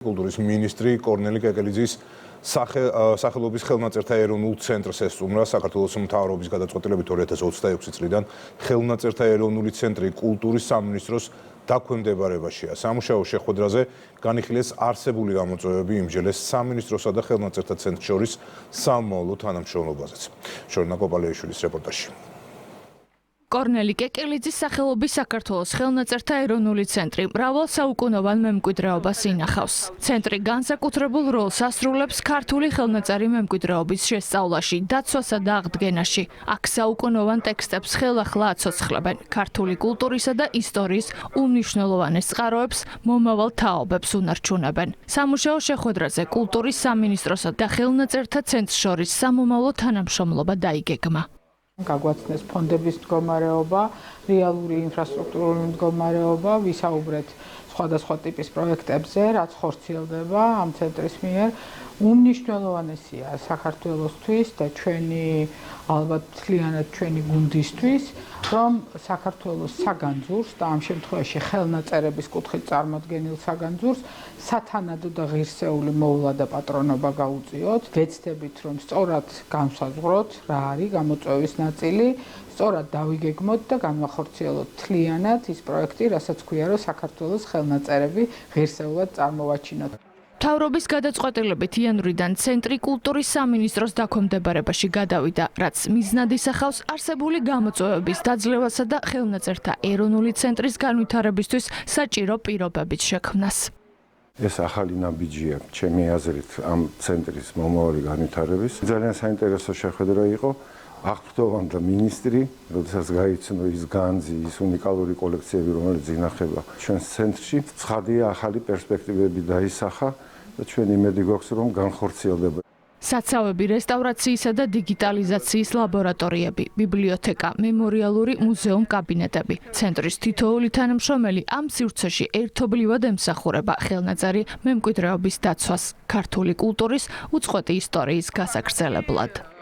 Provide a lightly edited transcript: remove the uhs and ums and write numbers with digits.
კულტურის მინისტრი კორნელი კეკელიძის სახელობის ხელნაწერთა ეროვნულ ცენტრს ესწუმრა საქართველოს მთავრობის გადაწყვეტილებით 2026 წლიდან ხელნაწერთა ეროვნული ცენტრი კულტურის სამინისტროს დაქვემდებარებაშია. სამუშაო შეხვედრაზე განიხილეს არსებული გამოწვევები იმჯელეს სამინისტროსა და ხელნაწერთა ცენტრს შორის სამომავლო თანამშრომლობაზეც. შორნა კოპალეიშვილის რეპორტაჟი. კორნელი კეკელიძის სახელობის საქართველოს ხელნაწერთა ეროვნული ცენტრი მრავალ საუკუნოვან მემკვიდრეობას ინახავს. ცენტრი განსაკუთრებულ როლს ასრულებს ქართული ხელნაწერი მემკვიდრეობის შესწავლაში, დაცვასა და აღდგენაში. აქ საუკუნოვან ტექსტებს ხელახლა აცოცხლებენ. ქართული კულტურისა და ისტორიის უმნიშვნელოვანეს წყაროებს მომავალ თაობებს უნარჩუნებენ. სამუშაო შეხვედრაზე კულტურის სამინისტროსა და ხელნაწერთა ცენტრს შორის სამომავლო თანამშრომლობა დაიგეგმა. გაგვაცნეს ფონდების მდგომარეობა, რეალური ინფრასტრუქტურული მდგომარეობა, ვისაუბრეთ სხვადასხვა ტიპის პროექტებზე, რაც ხორციელდება ამ ცენტრის მიერ. უმნიშვნელოვანესია საქართველოსთვის და ალბათ მთლიანად ჩვენი გუნდისთვის, რომ საქართველოს საგანძურს და ამ შემთხვევაში ხელნაწერების კუთხით წარმოდგენილ საგანძურს სათანადო და ღირსეული მოვლა და პატრონობა გაუწიოთ. ვეცდებით, რომ სწორად განსაზღვროთ, რა არის გამოწვევის ნაწილი, სწორად დავიგეგმოთ და განვახორციელოთ მთლიანად ის პროექტი, რასაც ქვია, რომ საქართველოს ხელნაწერები ღირსეულად წარმოვაჩინოთ. მთავრობის გადაწყვეტილებით იანვრიდან ცენტრი კულტურის სამინისტროს დაქვემდებარებაში გადავიდა, რაც მიზნად ისახავს არსებული გამოწვევების დაძლევასა და ხელნაწერთა ეროვნული ცენტრის განვითარებისთვის საჭირო პირობების შექმნას. ეს ახალი ნაბიჯია, ჩემი აზრით, ამ ცენტრის მომავალი განვითარების. ძალიან საინტერესო შეხვედრა იყო. აღფრთოვანდა მინისტრი, როდესაც გაიცნო ის განძი, ის უნიკალური კოლექციები, რომელიც ინახება ჩვენს ცენტრში. ცხადია, ახალი პერსპექტივები დაისახა და ჩვენ იმედი გვაქვს, რომ განხორციელდება. საცავები, რესტავრაციისა და დიგიტალიზაციის ლაბორატორიები, ბიბლიოთეკა, მემორიალური მუზეუმ კაბინეტები. ცენტრის თითოეული თანამშრომელი ამ სივრცეში ერთობლივად ემსახურება ხელნაწერი მემკვიდრეობის დაცვას, ქართული კულტურის უწყვეტი ისტორიის გასაგრძელებლად.